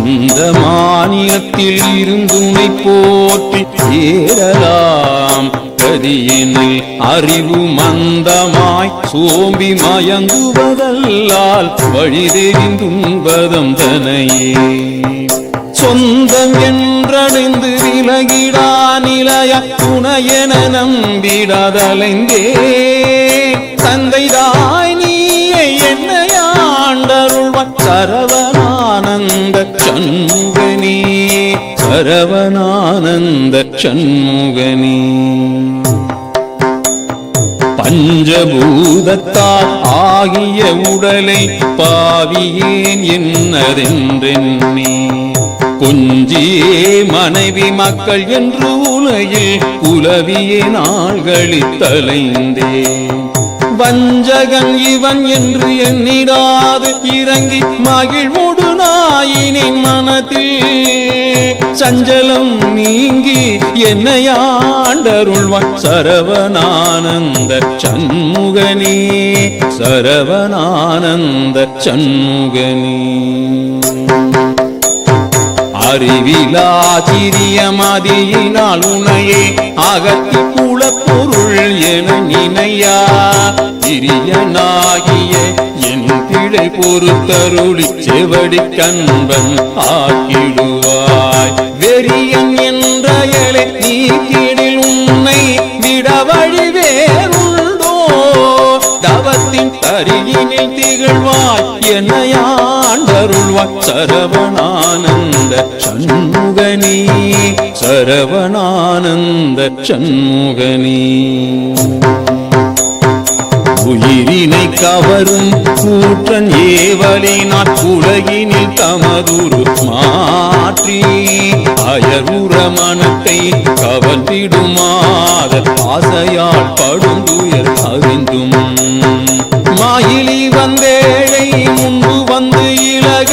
எந்த மாநிலத்தில் இருந்துனை போற்றி ஏறலாம் கதியினில் அறிவு மந்தமாய் சோம்பி மயங்குவதல்லால் வழி தெரிந்துன்பதம் தனையே சொந்தம் என்றடைந்து விலகிடா நிலைய துணையென நம்பிடாதலைந்தே தந்தைதாய் நீயை என்னையாண்டருள்வாய் சரவணானந்த சண்முகனே சரவணானந்த சண்முகனே பஞ்சபூதத்தால் ஆகிய உடலை பாவியேன் என்னதென்றெண்ணே கொஞ்சியே மனைவி மக்கள் என்று உலகில் உலவியே நாள்களில் தலைந்தேன் வஞ்சகன் இவன் என்று எண்ணிடாது இறங்கி மகிழ்வோடு நாயினின் மனத்தில் சஞ்சலம் நீங்கி என்னையாண்டருள்வான் சரவணானந்த சண்முகனே சரவணானந்த சண்முகனே அறிவிலாச்சிரியமதியினால் உனையே அகத்தி குலப்பொருள் என நினையா திரியனாகிய என் பிழை பொறுத்தருளி செவடி கண்பன் ஆக்கிடுவாய் வெறியன் என்ற எலை நீக்கிடில் உன்னை விட வழி வேறுண்டோ தவத்தின் தரியினில் திகழ்வாய் என்னையாண்டருள்வாய் சரவணானந்த சண்முகனே சரவணானந்த சண்முகனே உயிரினை கவரும் கூற்றன் ஏவலினாற் உலகினில் தமதுரு மாற்றி அயருற மனத்தை கவர்ந்திடுமாத ஆசையால் படும் துயர் அறிந்தும் மாயிலி வந்தேழை முன்பு வந்து இலக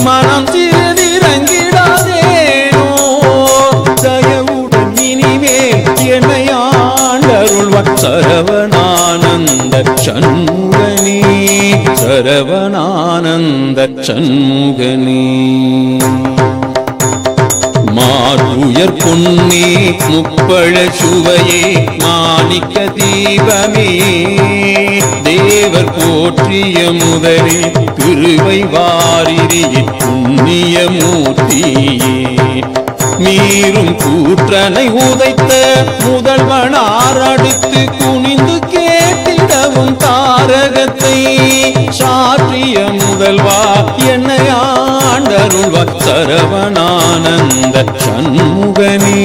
மனம் சிறிதிறங்கிடாதேனோ தயவுடன் இனிமேல் என்னையாண்டருள்வாய் சரவணானந்த சண்முகனே சரவணானந்த சண்முகனே மாற்றுயர் பொன்னே முப்பழ சுவையே மாணிக்க தீபமே தேவர் போற்றிய முதலில் திருவை வாரிரியின் புண்ணிய மூர்த்தியே மீறும் கூற்றனை உதைத்த முதல்வனார் அடுத்து குனிந்து கேட்டிடவும் தாரகத்தை சாற்றிய முதல்வா என்னையாண்டருள்வாய் சரவணானந்த சண்முகனே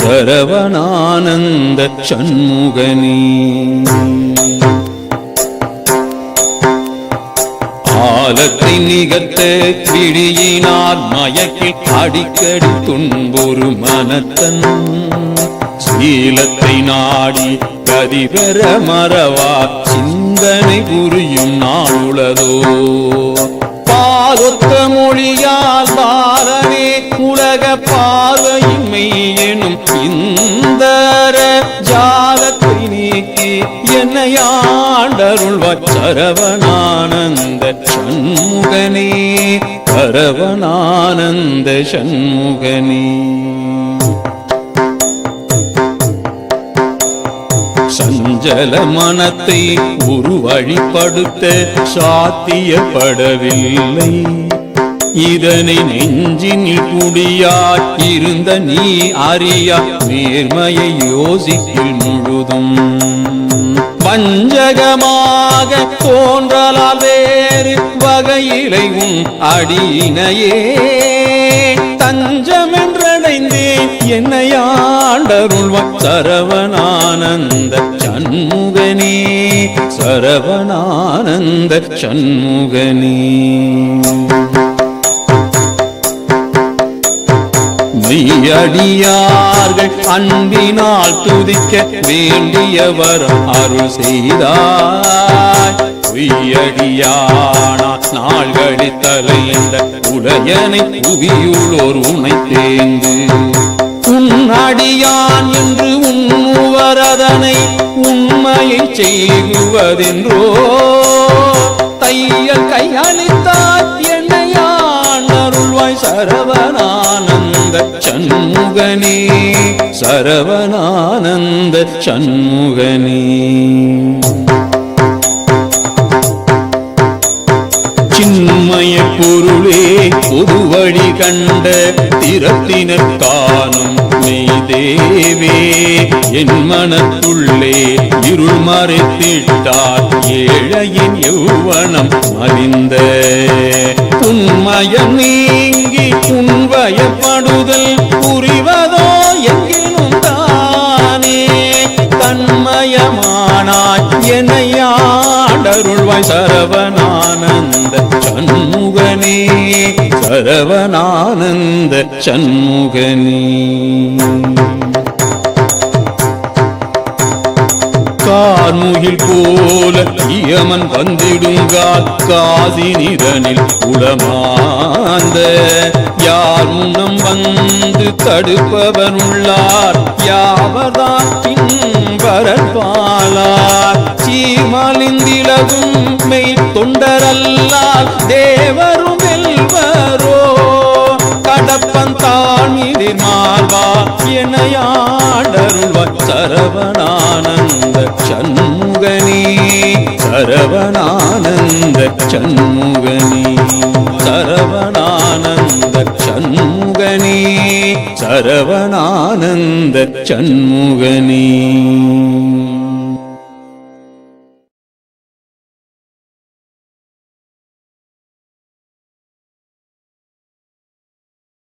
சரவணானந்த சண்முகனே ஆலத்தை நிகழ்த்த விழியினார் மயக்கில் அடிக்கடி துன்பொரு மனத்தன் சீலத்தை நாடி கதிபெற மறவா சிந்தனை புரியும் நாளுளதோ பாலொத்த மொழியால் பாலனே உலக பார்வையின்மை எனும் இந்தர ஜாலத்தை நீக்கி என்னையாண்டருள்வாய் சரவணானந்த சண்முகனே சரவணானந்த சண்முகனே சஞ்சல மனத்தை ஒரு வழிப்படுத்த சாத்தியப்படவில்லை இதனை நெஞ்சினில் குடியாய் இருந்த நீ அறியா நேர்மையை யோசிக்கில் முழுதும் வஞ்சகமாக தோன்றலால் வேறு வகையிலை உன் அடியினையே தஞ்சமென்றடைந்தேன் என்னையாண்டருள்வாய் சரவணானந்த சண்முகனே சரவணானந்த சண்முகனே மெய்யடியார்கள் அன்பினால் துதிக்க வேண்டியவர் அருள் செய்தாய் பொய்யடியானா நாள்களில் தலைந்த உடையனை புவியுளோர் உனை தேர்ந்து உன்னடியான் என்று உண்ணுவரதனை உண்மையை செய்குவதென்றோ தையல் கையளித்தாய் என்னையான் அருள்வாய் சரவணானந்த சண்முகனே சரவணானந்த சண்முகனே. சின்மய பொருளே பொதுவழி கண்ட திறத்தினர் காணும் மெய்தேவே என் மனத்துள்ளே இருள் மறைத்திட்டார் ஏழையின் யௌவனம் மலிந்த உண்மயம் நீங்கி உன்வயப்படுதல் புரிவதோ எங்கினும் தானே தன்மயமானாய் என்னையாடருள்வாய் சரவணானந்த சண்முகனே சரவணானந்த சண்முகனே. கார்முகில் போல இயமன் வந்திடுங்கால் காசினிதனில் உளமாந்த யார் முன்னம் வந்து தடுப்பவனுள்ளார் யாவர்தான் பின்பரப்பாளார் சீர்மலிந்திலகும் மெய் தொண்டரல்லால் தேவரும் வெல்வரோ கடப்பன் தாழ்மிதிர் மார்வா என்னையாடருள்வாய் சரவணானந்த சண்முகனே சரவணானந்த சண்முகனே சரவணானந்த சண்முகனே சரவணானந்த சண்முகனே.